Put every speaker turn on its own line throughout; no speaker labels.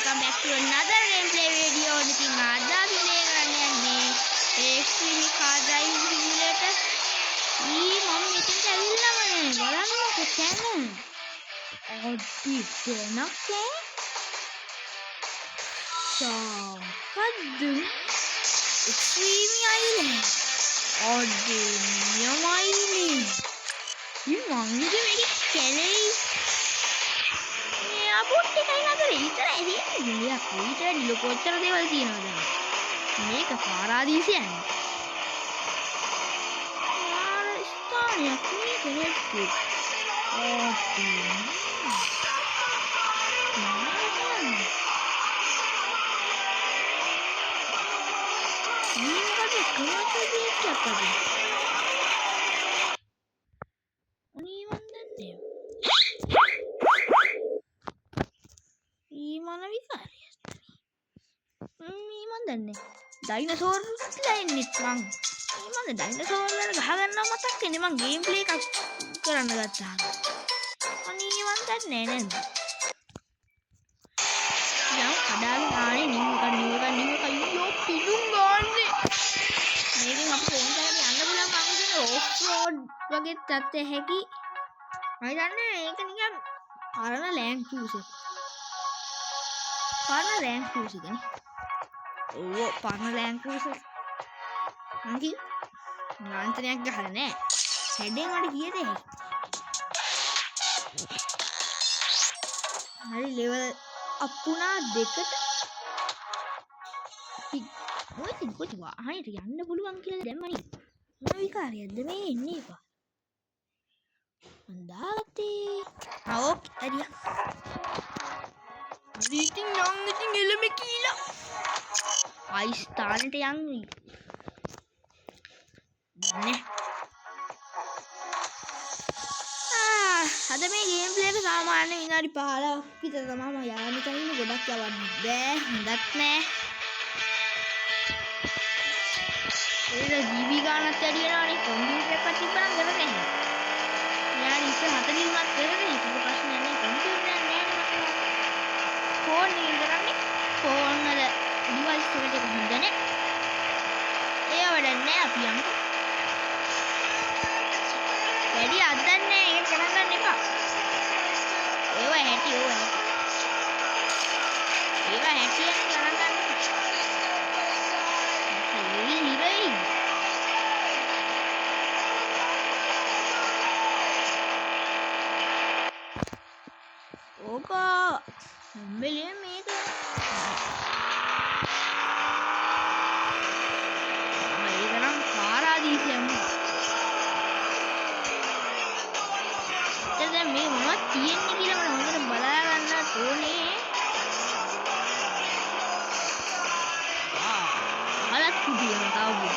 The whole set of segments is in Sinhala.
welcome back to another gameplay video. ඉතින් අද අපි play කරන්න යන්නේ Extreme Car Driving Simulator. මම මෙතෙන්ට ඇවිල්ලාම නේ බලන්නකො තැන. අඩි දෙනක් සාකද්ද Extreme Island. අඩි නියමයිනේ. මං ඉතින් මේක කැලේ අපොට් එකයි නතර ඉතරයි තියෙන්නේ. ඊට වැඩි කොච්චර දේවල් තියෙනවද මේක පාරාදීසයන් ස්ථානයක් මේක නෙක්කේ डायनासोर लाइन नित्वांग ये माने डायनासोर वाला घागन्ना मत केने मन गेम प्ले का करන්න ගත්තා. අනේ මන් දන්නේ නෑ නේද? යම් කඩාගෙන ආනේ නිම කයියෝ පිටුම් ගාන්නේ. මේකෙන් අපි ෆෝන් කරලා යන්න පුළුවන් මං කියන්නේ ඕෆ් රෝඩ් වගේ තත්ත්වයක් හැකි. මම දන්නේ ඒක නිකන් පරණ ලෑන්ඩ් ක්‍රූසර්. පරණ ලෑන්ඩ් ක්‍රූසර් නේ. ඕ පරණ ලෑන්ඩ් ක්‍රූසර්. අන්ති ලාන්තරයක් ගහලා නෑ. හැඩේ මට කීයද? හරි ලෙවල් අප් වුණා දෙකට. ඔය කොච්චර ආයෙත් යන්න පුළුවන් කියලා දැම්මනේ. මොන විකාරයක්ද මේ එන්නේ එක? අන්දාතේ. ඕකේ හරිය. ඉතින් නම් ඉතින් එළම කීලා. ආයි ස්ථානෙට යන්නේ. නේ. අද මේ ගේම් ප්ලේ එක සාමාන්‍ය විනාඩි 15ක් විතර තමයි මම යන්නේ. තනියම ගොඩක් යවන්න බෑ. හොඳත් නෑ. ඒක GB ගානක් වැඩි වෙනවනේ. කම්පියුටර් එකක් තිබ්බනම් කරන්නේ නැහැ. යානි 40 උනත් කරන්නේ. ඒක ප්‍රශ්නයක් නෑ. කම්පියුටර් එකක් නෑ මට. ෆෝන් එකෙන් කරන්නේ. ෆෝන් වල ඩිවයිස් එකට එක හොඳනේ. ඒව වැඩක් නෑ අපි යමු. වැඩි අද්දන්නේ ඒක ගණන් ගන්න එපා. ඒව හැටි ඒව හැටි ගණන් ගන්න. ඉරයි ඕකා මෙලේ මේක මේකනම් පාරාදීසයම. දැන් මේ මොනවද තියෙන්නේ කියලා මම හොඳට බලා ගන්න ඕනේ. අලත් කුඩියම තාවු.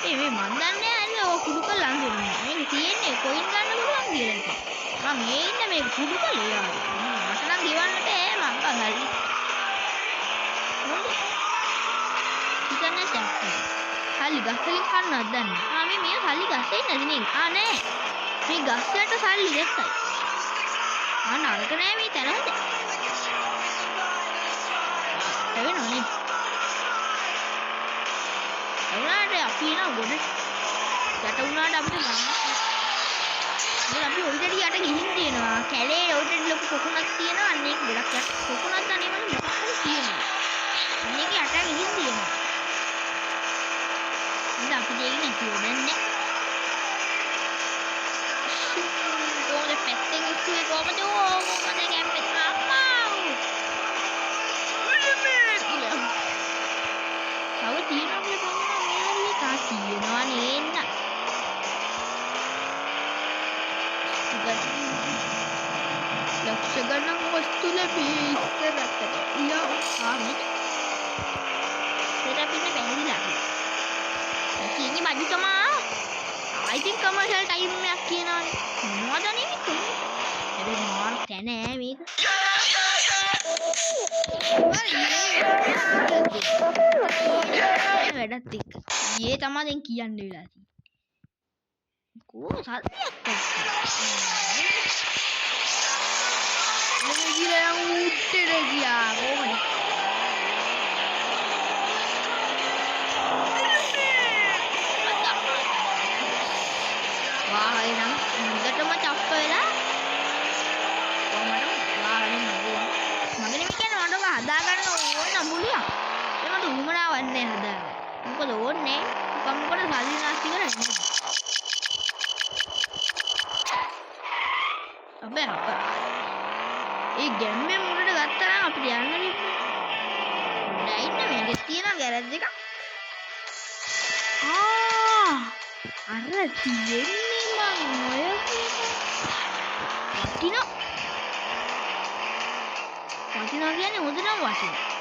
මේ මන් දන්නේ නැහැ ඔය කුඩු කලන් දෙන්නේ. මේක තියෙන්නේ කොයින් ගන්න පුළුවන් කියලා. මම මේ ඉන්නේ මේ කුඩු කලේ යාළුවා. මට නම් ගෙවන්න බෑ මං කහරි. ඉතන දැක්කේ. හලි ගස්වලින් කන්නවත් දන්නේ. මේ හලි ගස්සේ නැති නේ. නෑ. මේ ගස් යට සල්ලි දෙකයි. නරක නෑ මේ තැන හොඳ. එවෙනෝනේ. උනාට අපි එන ගොඩ යට උනාට අපිට ගන්න. මොකද අපි ඔය දෙඩි යට ගිහින් තියෙනවා. කැලේ ඔය දෙඩි ලොකු කොකුණක් තියෙනවා. අන්න ඒක ගොඩක් යට කොකුණක් අනේ මම මොකක්ද තියෙන්නේ. අන්න ඒක යට ගිහින් තියෙනවා. ඉතින් අපි දෙන්නේ නැතුව දැන්නේ. ලක්ෂ ගණන් වස්තු ලැබී ඉස්සරහට යාමි. තෙරපින්න බැඳිලා. කීනි බඩු තමා. I think commercial time එකක් කියනවානේ. මොනවද නෙමෙයි කොහොමද? හැබැයි මාර්ක් නෑ මේක. වැඩත් එක්ක. ඊයේ තමයි දැන් කියන්න වෙලා තියෙන්නේ. කෝ සල්ලියක් ගියා කොහොමද? මොකද ඕන්නේ මොකද සල්ලි නාස්ති කරන්නේ අපේ ඒ ගැම්මේ මුලට ගත්තා නම් අපිට යන්න බැහැ මේකේ තියෙන ගෑරේජ් එක අර තියෙන්නේ මං ඔය වටිනා කියන්නේ හොඳටම වටිනා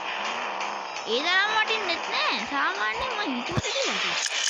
ඒ තරම් වටින්නෙත් නෑ සාමාන්‍යයෙන් මම හිතුවට වටිනවා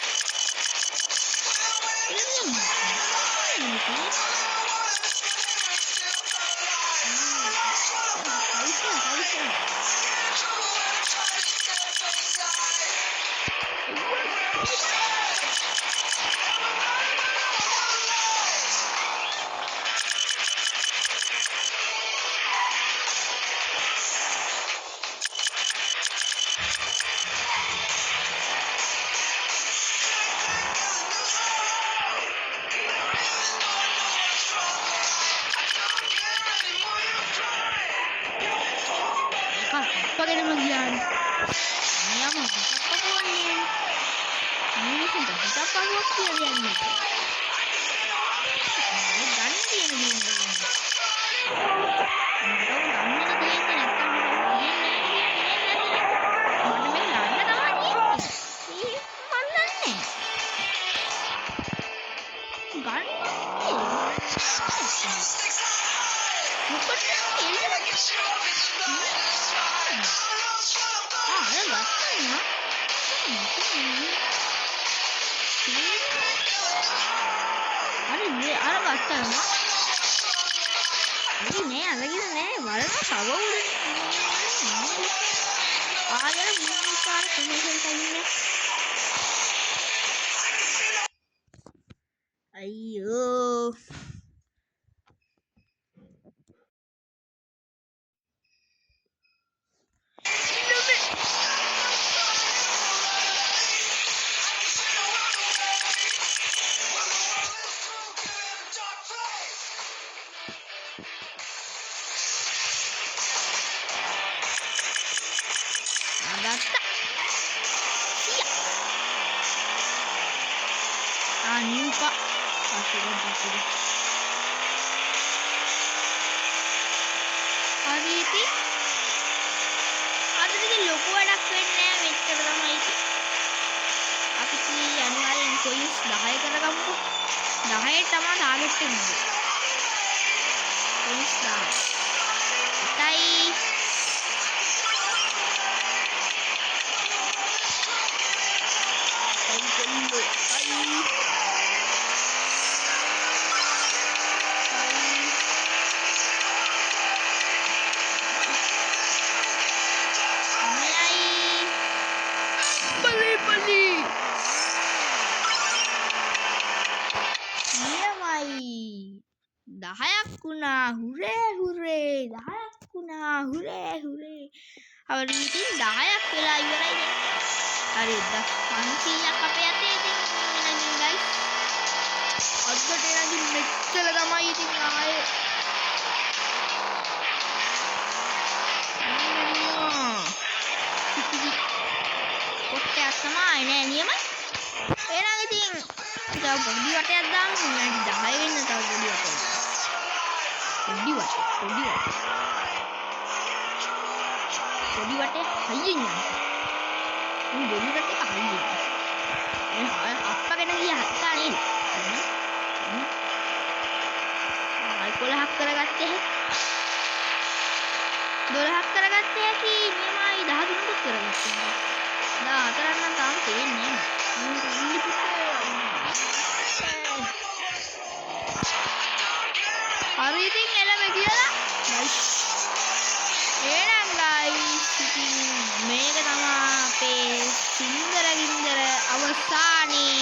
අයියෝ අවුරුදු 10ක් වෙලා ඉවරයි දැන්. හරිද? 500ක් අපේ අතේ ඉතින් නේද guys? අද්දට එනදි මෙච්චර තමයි ඉතින් ආයේ. කොටයක් තමයි නෑ නියමයි. එහෙනම් ඉතින් තව පොඩි වටයක් දාමු. විනාඩි 10 වෙන්න තව පොඩි වටයක්. පොඩි වටේ. පොඩි වටේ හයියෙන් යනවා. මේ පොඩි වටේ හයියෙන්. මේ අප්පගෙන ගියා හත්තා නේද? ආයි 11ක් කරගත්තේ. 12ක් කරගත්තේ කි නියමයි 13ක් කරගත්තා. 14ක් නම් තාම තියෙන්නේ නෑ. හරි ඉතින් එළම කියලා. එහෙනම් guys ඉතින් මේක තමයි අපේ සින්දර ගින්දර අවසානයේ